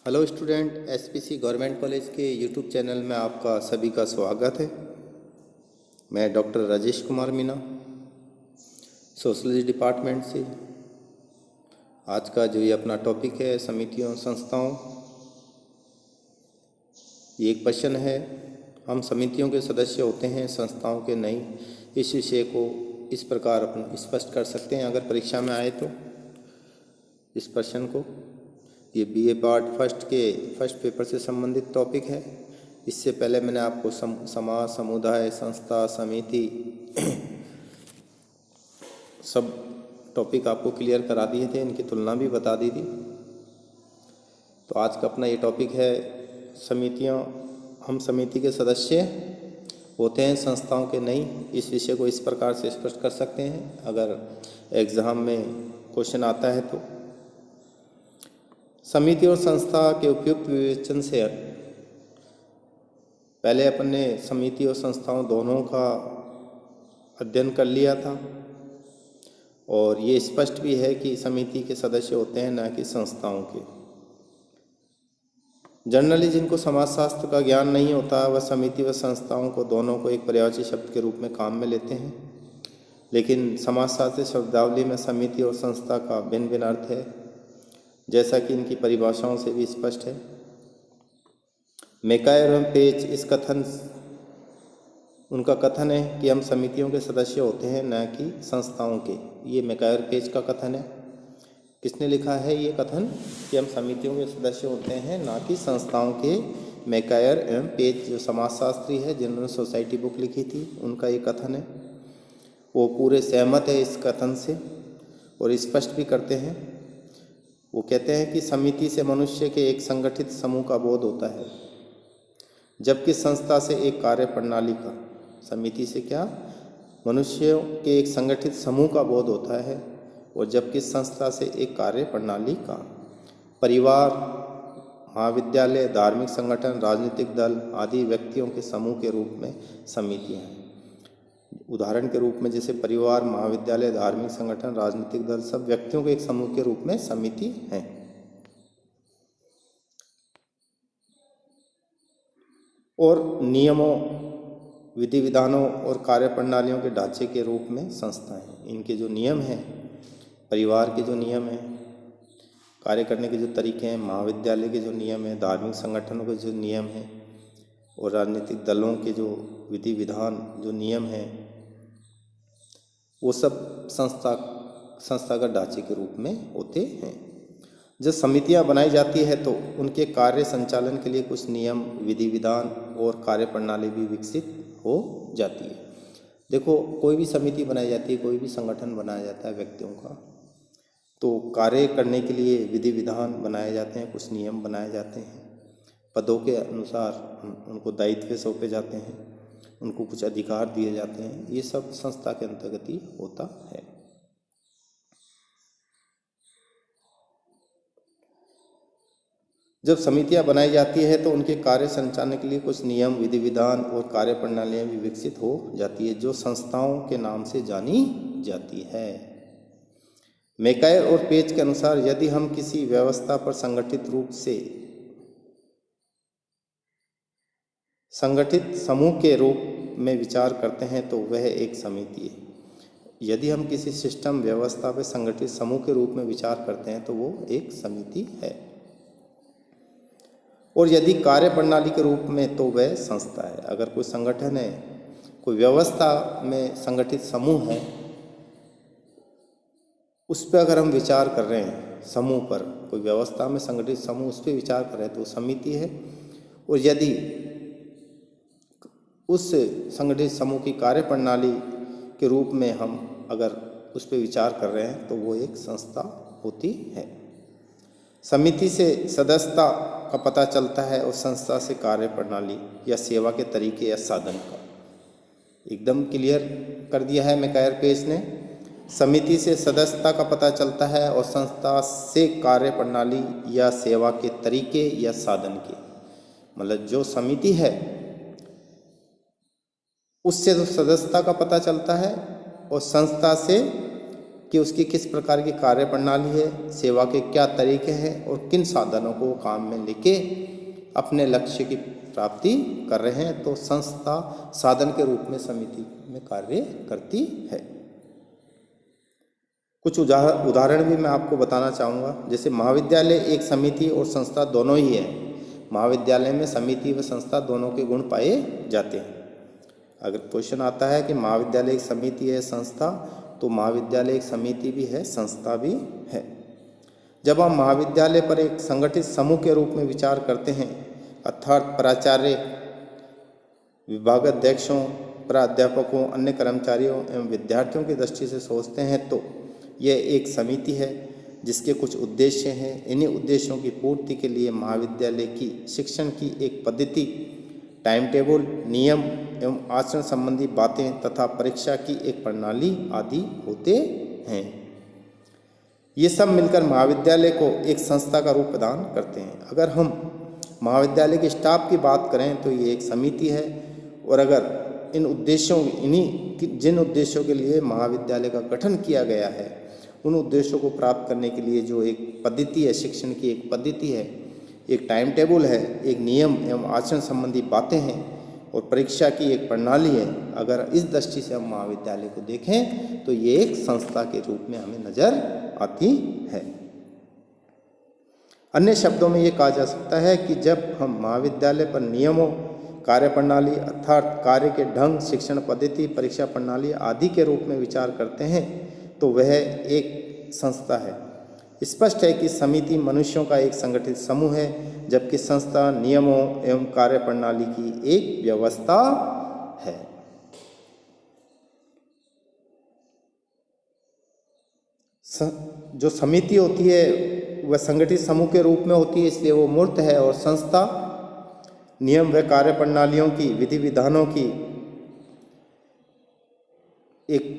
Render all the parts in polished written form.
Hello student, SPC government college के YouTube channel में आपका सभी का स्वागत है। मैं doctor Rajesh Kumar Meena, sociology department से। आज का जो ये अपना टॉपिक है समितियों संस्थाओं, ये एक क्वेश्चन है। हम समितियों के सदस्य होते हैं, संस्थाओं के नहीं। इस विषय को इस प्रकार अपन स्पष्ट कर सकते हैं अगर परीक्षा में आए तो। इस प्रश्न को ये बीए पार्ट फर्स्ट पेपर से संबंधित टॉपिक है। इससे पहले मैंने आपको समाज, समुदाय, संस्था, समिति सब टॉपिक आपको क्लियर करा दिए थे, इनकी तुलना भी बता दी थी। तो आज का अपना ये टॉपिक है समितियाँ। हम समिति के सदस्य होते हैं, संस्थाओं के नहीं। इस विषय को इस प्रकार से स्पष्ट कर सकते हैं अगर एग्ज़ाम में क्वेश्चन आता है तो। समिति और संस्था के उपयुक्त विवेचन से पहले अपन ने समिति और संस्थाओं दोनों का अध्ययन कर लिया था और ये स्पष्ट भी है कि समिति के सदस्य होते हैं, न कि संस्थाओं के। जनरली जिनको समाजशास्त्र का ज्ञान नहीं होता वह समिति व संस्थाओं को दोनों को एक पर्यायवाची शब्द के रूप में काम में लेते हैं, लेकिन समाजशास्त्री शब्दावली में समिति और संस्था का भिन्न भिन्न अर्थ है, जैसा कि इनकी परिभाषाओं से भी स्पष्ट है। मैकायर एवं पेज उनका कथन है कि हम समितियों के सदस्य होते हैं, न कि संस्थाओं के। ये मैकायर पेज का कथन है। किसने लिखा है ये कथन कि हम समितियों के सदस्य होते हैं, न कि संस्थाओं के? मैकायर एवं पेज जो समाजशास्त्री है, जिन्होंने सोसाइटी बुक लिखी थी, उनका ये कथन है। वो पूरे सहमत है इस कथन से और स्पष्ट भी करते हैं। वो कहते हैं कि समिति से मनुष्य के एक संगठित समूह का बोध होता है, जबकि संस्था से एक कार्य प्रणाली का। समिति से क्या? मनुष्यों के एक संगठित समूह का बोध होता है, और जबकि संस्था से एक कार्य प्रणाली का। परिवार, महाविद्यालय, धार्मिक संगठन, राजनीतिक दल आदि व्यक्तियों के समूह के रूप में समितियाँ हैं। उदाहरण के रूप में जैसे परिवार, महाविद्यालय, धार्मिक संगठन, राजनीतिक दल सब व्यक्तियों के एक समूह के रूप में समिति हैं। और नियमों, विधि विधानों और कार्य प्रणालियों के ढांचे के रूप में संस्थाएं। इनके जो नियम हैं, परिवार के जो नियम हैं, कार्य करने के जो तरीके हैं, महाविद्यालय के जो नियम हैं, धार्मिक संगठनों के जो नियम हैं, और राजनीतिक दलों के जो विधि विधान जो नियम हैं, वो सब संस्थागत ढांचे के रूप में होते हैं। जब समितियां बनाई जाती है तो उनके कार्य संचालन के लिए कुछ नियम, विधि विधान और कार्य प्रणाली भी विकसित हो जाती है। देखो, कोई भी समिति बनाई जाती है, कोई भी संगठन बनाया जाता है व्यक्तियों का, तो कार्य करने के लिए विधि विधान बनाए जाते हैं, कुछ नियम बनाए जाते हैं, पदों के अनुसार उनको दायित्व सौंपे जाते हैं, उनको कुछ अधिकार दिए जाते हैं। ये सब संस्था के अंतर्गत ही होता है। जब समितियां बनाई जाती है तो उनके कार्य संचालन के लिए कुछ नियम, विधि विधान और कार्य प्रणालियां भी विकसित हो जाती है, जो संस्थाओं के नाम से जानी जाती है। मैकायर और पेज के अनुसार यदि हम किसी व्यवस्था पर संगठित रूप से संगठित समूह के रूप में विचार करते हैं तो वह एक समिति है। यदि हम किसी सिस्टम, व्यवस्था पर संगठित समूह के रूप में विचार करते हैं तो वो एक समिति है। और यदि कार्य प्रणाली के रूप में तो वह संस्था है। अगर कोई संगठन है, कोई व्यवस्था में संगठित समूह है, उस पर अगर हम विचार कर रहे हैं, समूह पर, कोई व्यवस्था में संगठित समूह, उस पर विचार कर रहे हैं तो समिति है। और यदि उस संगठित समूह की कार्य प्रणाली के रूप में हम अगर उस पर विचार कर रहे हैं तो वो एक संस्था होती है। समिति से सदस्यता का पता चलता है और संस्था से कार्य प्रणाली या सेवा के तरीके या साधन का। एकदम क्लियर कर दिया है मैकायर पेज ने। समिति से सदस्यता का पता चलता है और संस्था से कार्य प्रणाली या सेवा के तरीके या साधन के। मतलब जो समिति है उससे तो सदस्यता का पता चलता है और संस्था से कि उसकी किस प्रकार की कार्य प्रणाली है, सेवा के क्या तरीके हैं और किन साधनों को वो काम में लेके अपने लक्ष्य की प्राप्ति कर रहे हैं, तो संस्था साधन के रूप में समिति में कार्य करती है। कुछ उदाहरण भी मैं आपको बताना चाहूँगा। जैसे महाविद्यालय एक समिति और संस्था दोनों ही है। महाविद्यालय में समिति व संस्था दोनों के गुण पाए जाते हैं। अगर क्वेश्चन आता है कि महाविद्यालय एक समिति है, संस्था, तो महाविद्यालय एक समिति भी है, संस्था भी है। जब हम महाविद्यालय पर एक संगठित समूह के रूप में विचार करते हैं, अर्थात प्राचार्य, विभागाध्यक्षों, प्राध्यापकों, अन्य कर्मचारियों एवं विद्यार्थियों की दृष्टि से सोचते हैं, तो यह एक समिति है जिसके कुछ उद्देश्य हैं। इन्हीं उद्देश्यों की पूर्ति के लिए महाविद्यालय की शिक्षण की एक पद्धति, टाइम टेबल, नियम एवं आचरण संबंधी बातें तथा परीक्षा की एक प्रणाली आदि होते हैं। ये सब मिलकर महाविद्यालय को एक संस्था का रूप प्रदान करते हैं। अगर हम महाविद्यालय के स्टाफ की बात करें तो ये एक समिति है, और अगर जिन उद्देश्यों के लिए महाविद्यालय का गठन किया गया है, उन उद्देश्यों को प्राप्त करने के लिए जो एक पद्धति है, शिक्षण की एक पद्धति है, एक टाइम टेबल है, एक नियम एवं आचरण संबंधी बातें हैं और परीक्षा की एक प्रणाली है, अगर इस दृष्टि से हम महाविद्यालय को देखें तो ये एक संस्था के रूप में हमें नजर आती है। अन्य शब्दों में ये कहा जा सकता है कि जब हम महाविद्यालय पर नियमों, कार्य प्रणाली अर्थात कार्य के ढंग, शिक्षण पद्धति, परीक्षा प्रणाली आदि के रूप में विचार करते हैं, तो वह एक संस्था है। स्पष्ट है कि समिति मनुष्यों का एक संगठित समूह है, जबकि संस्था नियमों एवं कार्य प्रणाली की एक व्यवस्था है। जो समिति होती है वह संगठित समूह के रूप में होती है, इसलिए वो मूर्त है, और संस्था नियम व कार्य प्रणालियों की, विधि विधानों की एक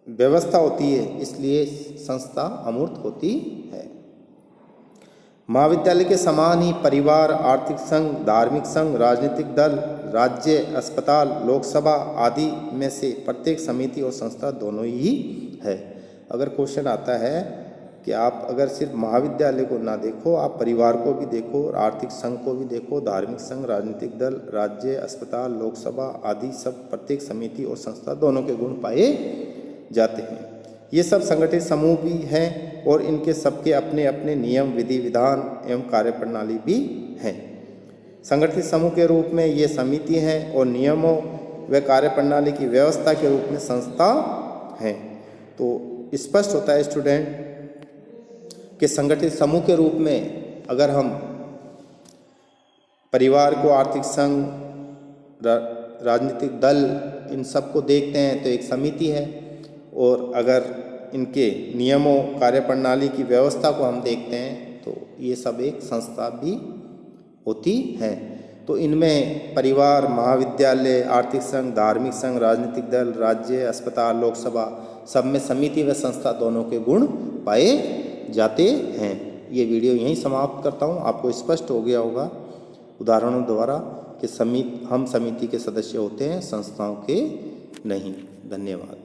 व्यवस्था होती है, इसलिए संस्था अमूर्त होती है। महाविद्यालय के समान ही परिवार, आर्थिक संघ, धार्मिक संघ, राजनीतिक दल, राज्य, अस्पताल, लोकसभा आदि में से प्रत्येक समिति और संस्था दोनों ही है। अगर क्वेश्चन आता है कि आप अगर सिर्फ महाविद्यालय को ना देखो, आप परिवार को भी देखो, आर्थिक संघ को भी देखो, धार्मिक संघ, राजनीतिक दल, राज्य, अस्पताल, लोकसभा आदि सब प्रत्येक समिति और संस्था दोनों के गुण पाए जाते हैं। ये सब संगठित समूह भी हैं और इनके सबके अपने अपने नियम, विधि विधान एवं कार्य प्रणाली भी हैं। संगठित समूह के रूप में ये समिति हैं और नियमों व कार्य प्रणाली की व्यवस्था के रूप में संस्था हैं। तो स्पष्ट होता है स्टूडेंट कि संगठित समूह के रूप में अगर हम परिवार को, आर्थिक संघ, राजनीतिक दल, इन सबको देखते हैं तो एक समिति है, और अगर इनके नियमों, कार्य प्रणाली की व्यवस्था को हम देखते हैं तो ये सब एक संस्था भी होती है। तो इनमें परिवार, महाविद्यालय, आर्थिक संघ, धार्मिक संघ, राजनीतिक दल, राज्य, अस्पताल, लोकसभा सब में समिति व संस्था दोनों के गुण पाए जाते हैं। ये वीडियो यहीं समाप्त करता हूँ। आपको स्पष्ट हो गया होगा उदाहरणों द्वारा कि हम समिति के सदस्य होते हैं, संस्थाओं के नहीं। धन्यवाद।